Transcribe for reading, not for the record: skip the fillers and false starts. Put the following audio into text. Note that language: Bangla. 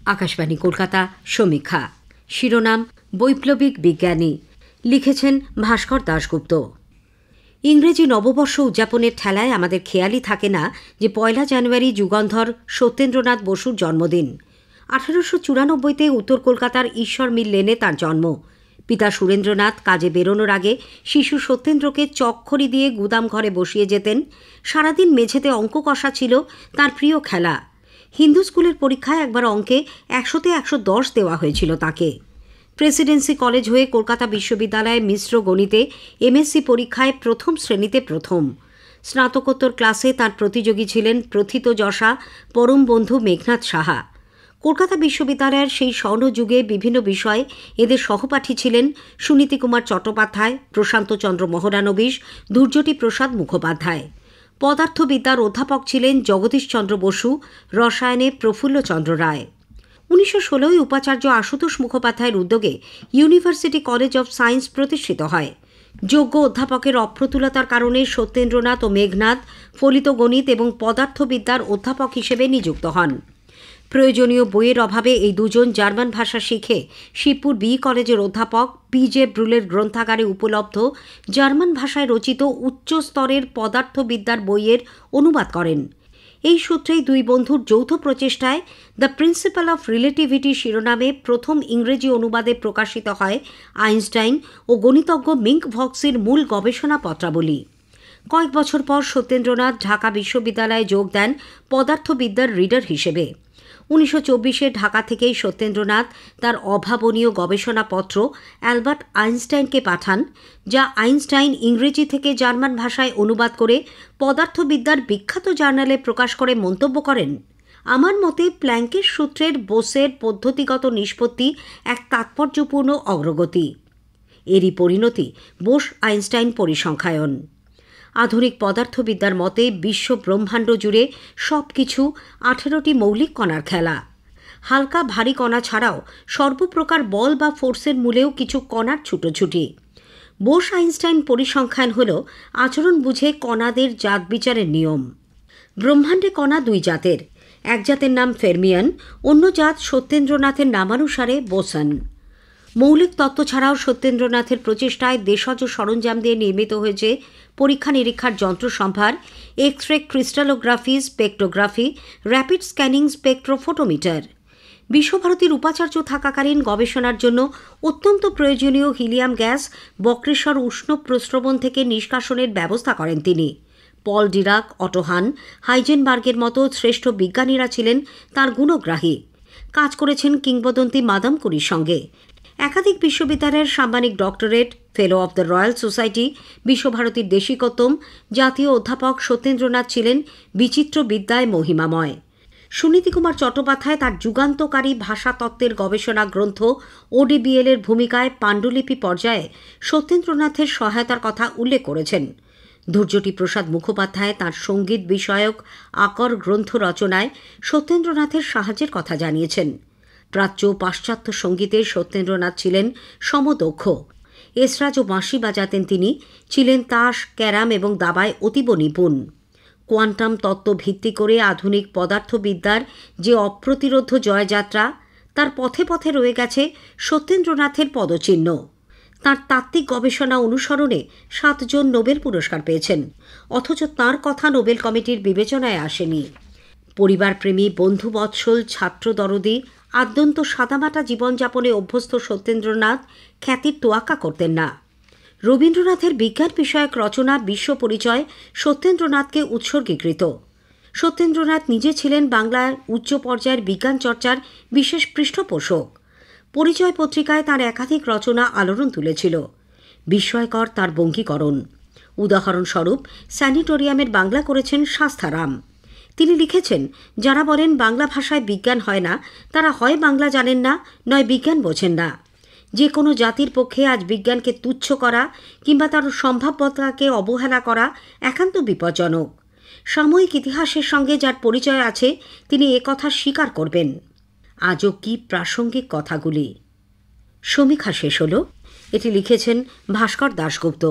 আকাশবাণী কলকাতা সমীক্ষা শিরোনাম বৈপ্লবিক বিজ্ঞানী লিখেছেন ভাস্কর দাশগুপ্ত। ইংরেজি নববর্ষ উদযাপনের ঠেলায় আমাদের খেয়ালই থাকে না যে ১ জানুয়ারি যুগন্ধর সত্যেন্দ্রনাথ বসুর জন্মদিন। ১৮৯৪তে উত্তর কলকাতার ঈশ্বর মিল লেনে তাঁর জন্ম। পিতা সুরেন্দ্রনাথ কাজে বেরোনোর আগে শিশু সত্যেন্দ্রকে চকখড়ি দিয়ে গুদাম ঘরে বসিয়ে যেতেন। সারাদিন মেঝেতে অঙ্ক কষা ছিল তার প্রিয় খেলা। হিন্দু স্কুলের পরীক্ষায় একবার অঙ্কে ১০০তে ১১০ দেওয়া হয়েছিল তাকে। প্রেসিডেন্সি কলেজ হয়ে কলকাতা বিশ্ববিদ্যালয়ে মিশ্র গণিতে এমএসসি পরীক্ষায় প্রথম শ্রেণীতে প্রথম। স্নাতকোত্তর ক্লাসে তাঁর প্রতিযোগী ছিলেন প্রথিতযশা পরম বন্ধু মেঘনাদ সাহা। কলকাতা বিশ্ববিদ্যালয়ের সেই স্বর্ণযুগে বিভিন্ন বিষয়ে এদের সহপাঠী ছিলেন সুনীতি কুমার চট্টোপাধ্যায়, প্রশান্তচন্দ্র মহরানবিশ, ধূর্যটি প্রসাদ মুখোপাধ্যায়। পদার্থবিদ্যার অধ্যাপক ছিলেন জগদীশচন্দ্র বসু, রসায়নে প্রফুল্লচন্দ্র রায়। ১৯১৬ উপাচার্য আশুতোষ মুখোপাধ্যায়ের উদ্যোগে ইউনিভার্সিটি কলেজ অব সায়েন্স প্রতিষ্ঠিত হয়। যোগ্য অধ্যাপকের অপ্রতুলতার কারণে সত্যেন্দ্রনাথ ও মেঘনাদ ফলিত গণিত এবং পদার্থবিদ্যার অধ্যাপক হিসেবে নিযুক্ত হন। প্রয়োজনীয় বইয়ের অভাবে এই দুজন জার্মান ভাষা শিখে শিবপুর বি কলেজের অধ্যাপক পি.জে. ব্রুলের গ্রন্থাগারে উপলব্ধ জার্মান ভাষায় রচিত উচ্চ স্তরের পদার্থবিদ্যার বইয়ের অনুবাদ করেন। এই সূত্রেই দুই বন্ধুর যৌথ প্রচেষ্টায় দ্য প্রিন্সিপাল অফ রিলেটিভিটি শিরোনামে প্রথম ইংরেজি অনুবাদে প্রকাশিত হয় আইনস্টাইন ও গণিতজ্ঞ মিঙ্ক ভক্সির মূল গবেষণা পত্রাবলী। কয়েক বছর পর সত্যেন্দ্রনাথ ঢাকা বিশ্ববিদ্যালয়ে যোগ দেন পদার্থবিদ্যার রিডার হিসেবে। ১৯২৪ ঢাকা থেকেই সত্যেন্দ্রনাথ তার অভাবনীয় গবেষণাপত্র অ্যালবার্ট আইনস্টাইনকে পাঠান, যা আইনস্টাইন ইংরেজি থেকে জার্মান ভাষায় অনুবাদ করে পদার্থবিদ্যার বিখ্যাত জার্নালে প্রকাশ করে মন্তব্য করেন, আমার মতে প্ল্যাঙ্কের সূত্রের বোসের পদ্ধতিগত নিষ্পত্তি এক তাৎপর্যপূর্ণ অগ্রগতি। এরই পরিণতি বোস আইনস্টাইন পরিসংখ্যায়ন। আধুনিক পদার্থবিদ্যার মতে বিশ্ব ব্রহ্মাণ্ড জুড়ে সব কিছু ১৮টি মৌলিক কণার খেলা। হালকা ভারী কণা ছাড়াও সর্বপ্রকার বল বা ফোর্সের মূলেও কিছু কণার ছুটোছুটি। বোস আইনস্টাইন পরিসংখ্যান হল আচরণ বুঝে কণাদের জাত বিচারের নিয়ম। ব্রহ্মাণ্ডে কণা দুই জাতের, এক জাতের নাম ফেরমিয়ান, অন্য জাত সত্যেন্দ্রনাথের নামানুসারে বোসন। মৌলিক তত্ত্ব ছাড়াও সত্যেন্দ্রনাথের প্রচেষ্টায় দেশজ সরঞ্জাম দিয়ে নির্মিত হয়েছে পরীক্ষা নিরীক্ষার যন্ত্রসম্ভার, X ray crystallography, spectrography, rapid scanning spectrophotometer. বিশ্বভারতীর উপাচার্য থাকাকালীন গবেষণার জন্য অত্যন্ত প্রয়োজনীয় হিলিয়াম গ্যাস বক্রেশ্বর উষ্ণ প্রস্রবণ থেকে নিষ্কাশনের ব্যবস্থা করেন তিনি। পল ডিরাক, অটো হান, হাইজেনবার্গের মতো শ্রেষ্ঠ বিজ্ঞানীরা ছিলেন তাঁর গুণগ্রাহী। কাজ করেছেন কিংবদন্তি মাদাম কুরির সঙ্গে। একাধিক বিশ্ববিদ্যালয়ের সাম্মানিক doctorate, fellow of the Royal Society, বিশ্বভারতীর দেশিকোত্তম, জাতীয় অধ্যাপক সত্যেন্দ্রনাথ ছিলেন বিচিত্র বিদ্যায় মহিমাময়। সুনীতি কুমার চট্টোপাধ্যায় তার যুগান্তকারী ভাষাতত্ত্বের গবেষণা গ্রন্থ ODBL এর ভূমিকায় পাণ্ডুলিপি পর্যায়ে সত্যেন্দ্রনাথের সহায়তার কথা উল্লেখ করেছেন। ধূর্যটি প্রসাদ মুখোপাধ্যায় তাঁর সঙ্গীত বিষয়ক আকর গ্রন্থ রচনায় সত্যেন্দ্রনাথের সাহায্যের কথা জানিয়েছেন। প্রাচ্য পাশ্চাত্য সঙ্গীতে সত্যেন্দ্রনাথ ছিলেন সমদক্ষ। এসরাজ ও বাঁশি বাজাতেন তিনি, ছিলেন তাস, ক্যারাম এবং দাবায় অতীব নিপুণ। কোয়ান্টাম তত্ত্ব ভিত্তি করে আধুনিক পদার্থবিদ্যার যে অপ্রতিরোধ্য জয়যাত্রা, তার পথে পথে রয়ে গেছে সত্যেন্দ্রনাথের পদচিহ্ন। তাঁর তাত্ত্বিক গবেষণা অনুসরণে 7 জন নোবেল পুরস্কার পেয়েছেন, অথচ তাঁর কথা নোবেল কমিটির বিবেচনায় আসেনি। পরিবারপ্রেমী, বন্ধুবৎসল, ছাত্র দরদি, আদ্যন্ত সাদামাটা জীবনযাপনে অভ্যস্ত সত্যেন্দ্রনাথ খ্যাতির তোয়াক্কা করতেন না। রবীন্দ্রনাথের বিজ্ঞান বিষয়ক রচনা বিশ্ব পরিচয় সত্যেন্দ্রনাথকে উৎসর্গীকৃত। সত্যেন্দ্রনাথ নিজে ছিলেন বাংলার উচ্চ পর্যায়ের বিজ্ঞান চর্চার বিশেষ পৃষ্ঠপোষক। পরিচয় পত্রিকায় তাঁর একাধিক রচনা আলোড়ন তুলেছিল। বিস্ময়কর তাঁর বঙ্গীকরণ। উদাহরণস্বরূপ স্যানিটোরিয়ামের বাংলা করেছেন শাস্তারাম। তিনি লিখেছেন, যারা বলেন বাংলা ভাষায় বিজ্ঞান হয় না, তারা হয় বাংলা জানেন না, নয় বিজ্ঞান বোঝেন না। যে কোনো জাতির পক্ষে আজ বিজ্ঞানকে তুচ্ছ করা কিংবা তার সম্ভাব্যতাকে অবহেলা করা একান্ত বিপজ্জনক। সাময়িক ইতিহাসের সঙ্গে যার পরিচয় আছে তিনি একথা স্বীকার করবেন। আজও কি প্রাসঙ্গিক কথাগুলি। সমীক্ষা শেষ হল। এটি লিখেছেন ভাস্কর দাশগুপ্ত।